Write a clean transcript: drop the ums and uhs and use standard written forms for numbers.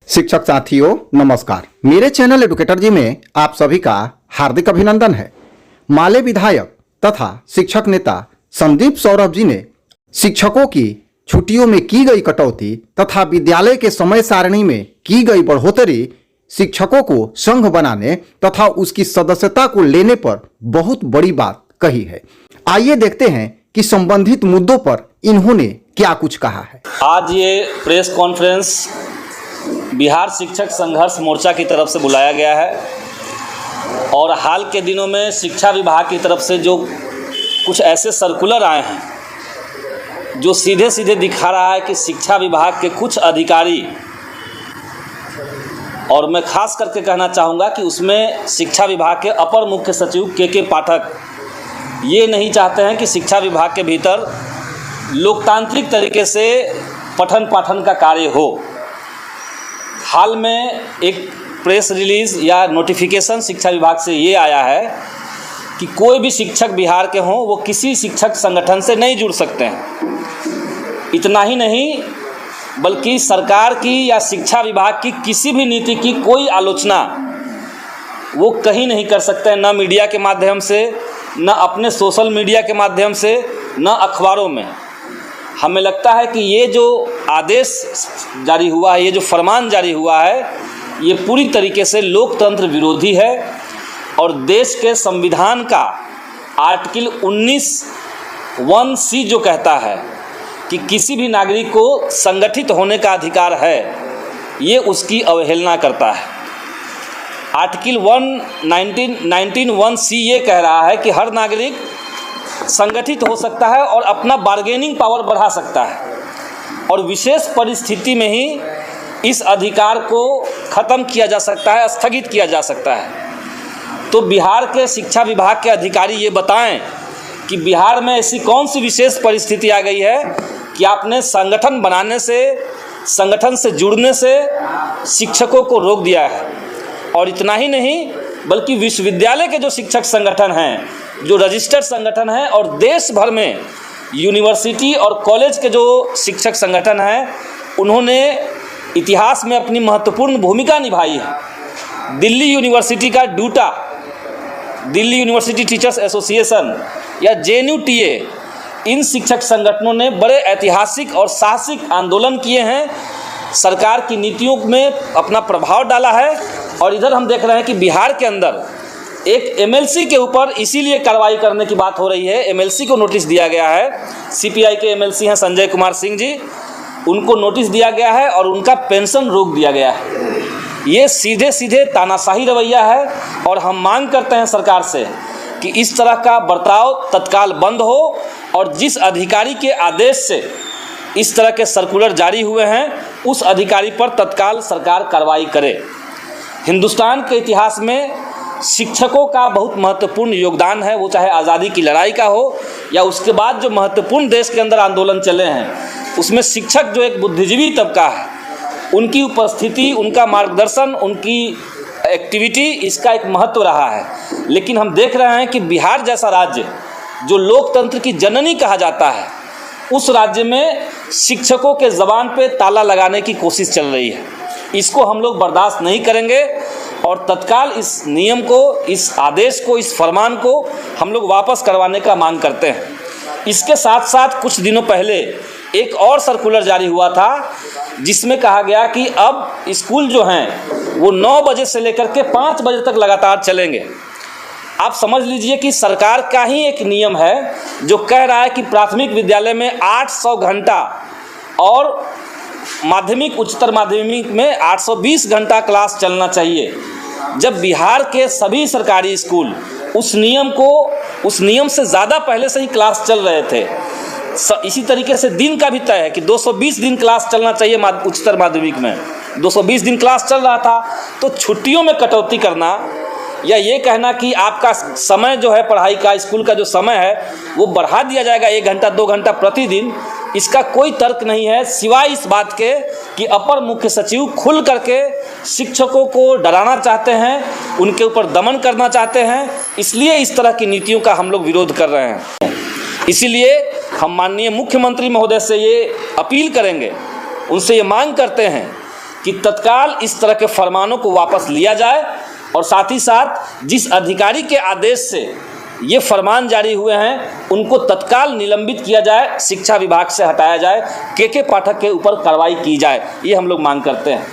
शिक्षक साथियों नमस्कार। मेरे चैनल एडुकेटर जी में आप सभी का हार्दिक अभिनंदन है। माले विधायक तथा शिक्षक नेता संदीप सौरभ जी ने शिक्षकों की छुट्टियों में की गई कटौती तथा विद्यालय के समय सारणी में की गई बढ़ोतरी शिक्षकों को संघ बनाने तथा उसकी सदस्यता को लेने पर बहुत बड़ी बात कही है। आइए देखते हैं कि संबंधित मुद्दों पर इन्होंने क्या कुछ कहा है। आज ये प्रेस कॉन्फ्रेंस बिहार शिक्षक संघर्ष मोर्चा की तरफ से बुलाया गया है और हाल के दिनों में शिक्षा विभाग की तरफ से जो कुछ ऐसे सर्कुलर आए हैं जो सीधे सीधे दिखा रहा है कि शिक्षा विभाग के कुछ अधिकारी, और मैं खास करके कहना चाहूँगा कि उसमें शिक्षा विभाग के अपर मुख्य सचिव के पाठक ये नहीं चाहते हैं कि शिक्षा विभाग के भीतर लोकतांत्रिक तरीके से पठन पाठन का कार्य हो। हाल में एक प्रेस रिलीज़ या नोटिफिकेशन शिक्षा विभाग से ये आया है कि कोई भी शिक्षक बिहार के हों वो किसी शिक्षक संगठन से नहीं जुड़ सकते हैं। इतना ही नहीं बल्कि सरकार की या शिक्षा विभाग की किसी भी नीति की कोई आलोचना वो कहीं नहीं कर सकते हैं, न मीडिया के माध्यम से, न अपने सोशल मीडिया के माध्यम से, न अखबारों में। हमें लगता है कि ये जो आदेश जारी हुआ है, ये जो फरमान जारी हुआ है, ये पूरी तरीके से लोकतंत्र विरोधी है और देश के संविधान का आर्टिकल 19(1)(c) जो कहता है कि किसी भी नागरिक को संगठित होने का अधिकार है, ये उसकी अवहेलना करता है। आर्टिकल 19(1)(c) ये कह रहा है कि हर नागरिक संगठित हो सकता है और अपना बार्गेनिंग पावर बढ़ा सकता है और विशेष परिस्थिति में ही इस अधिकार को ख़त्म किया जा सकता है, स्थगित किया जा सकता है। तो बिहार के शिक्षा विभाग के अधिकारी ये बताएं कि बिहार में ऐसी कौन सी विशेष परिस्थिति आ गई है कि आपने संगठन बनाने से, संगठन से जुड़ने से शिक्षकों को रोक दिया है। और इतना ही नहीं बल्कि विश्वविद्यालय के जो शिक्षक संगठन हैं, जो रजिस्टर्ड संगठन हैं, और देश भर में यूनिवर्सिटी और कॉलेज के जो शिक्षक संगठन हैं, उन्होंने इतिहास में अपनी महत्वपूर्ण भूमिका निभाई है। दिल्ली यूनिवर्सिटी का due to, Delhi university teachers association या JNUTA, इन शिक्षक संगठनों ने बड़े ऐतिहासिक और साहसिक आंदोलन किए हैं, सरकार की नीतियों में अपना प्रभाव डाला है। और इधर हम देख रहे हैं कि बिहार के अंदर एक MLC के ऊपर इसीलिए कार्रवाई करने की बात हो रही है। MLC को नोटिस दिया गया है, CPI के MLC हैं संजय कुमार सिंह जी, उनको नोटिस दिया गया है और उनका पेंशन रोक दिया गया है। ये सीधे सीधे तानाशाही रवैया है और हम मांग करते हैं सरकार से कि इस तरह का बर्ताव तत्काल बंद हो और जिस अधिकारी के आदेश से इस तरह के सर्कुलर जारी हुए हैं उस अधिकारी पर तत्काल सरकार कार्रवाई करे। हिंदुस्तान के इतिहास में शिक्षकों का बहुत महत्वपूर्ण योगदान है, वो चाहे आज़ादी की लड़ाई का हो या उसके बाद जो महत्वपूर्ण देश के अंदर आंदोलन चले हैं, उसमें शिक्षक जो एक बुद्धिजीवी तबका है, उनकी उपस्थिति, उनका मार्गदर्शन, उनकी एक्टिविटी, इसका एक महत्व रहा है। लेकिन हम देख रहे हैं कि बिहार जैसा राज्य जो लोकतंत्र की जननी कहा जाता है, उस राज्य में शिक्षकों के ज़बान पे ताला लगाने की कोशिश चल रही है। इसको हम लोग बर्दाश्त नहीं करेंगे और तत्काल इस नियम को, इस आदेश को, इस फरमान को हम लोग वापस करवाने का मांग करते हैं। इसके साथ साथ कुछ दिनों पहले एक और सर्कुलर जारी हुआ था जिसमें कहा गया कि अब स्कूल जो हैं वो 9 बजे से लेकर के 5 बजे तक लगातार चलेंगे। आप समझ लीजिए कि सरकार का ही एक नियम है जो कह रहा है कि प्राथमिक विद्यालय में 800 घंटा और माध्यमिक, उच्चतर माध्यमिक में 820 घंटा क्लास चलना चाहिए। जब बिहार के सभी सरकारी स्कूल उस नियम से ज़्यादा पहले से ही क्लास चल रहे थे। इसी तरीके से दिन का भी तय है कि 220 दिन क्लास चलना चाहिए उच्चतर माध्यमिक में, 220 दिन क्लास चल रहा था। तो छुट्टियों में कटौती करना या ये कहना कि आपका समय जो है पढ़ाई का, स्कूल का जो समय है वो बढ़ा दिया जाएगा 1 घंटा 2 घंटा प्रतिदिन, इसका कोई तर्क नहीं है सिवाय इस बात के कि अपर मुख्य सचिव खुल करके शिक्षकों को डराना चाहते हैं, उनके ऊपर दमन करना चाहते हैं। इसलिए इस तरह की नीतियों का हम लोग विरोध कर रहे हैं। इसीलिए हम माननीय मुख्यमंत्री महोदय से ये अपील करेंगे, उनसे ये मांग करते हैं कि तत्काल इस तरह के फरमानों को वापस लिया जाए और साथ ही साथ जिस अधिकारी के आदेश से ये फरमान जारी हुए हैं उनको तत्काल निलंबित किया जाए, शिक्षा विभाग से हटाया जाए, के पाठक के ऊपर कार्रवाई की जाए, ये हम लोग मांग करते हैं।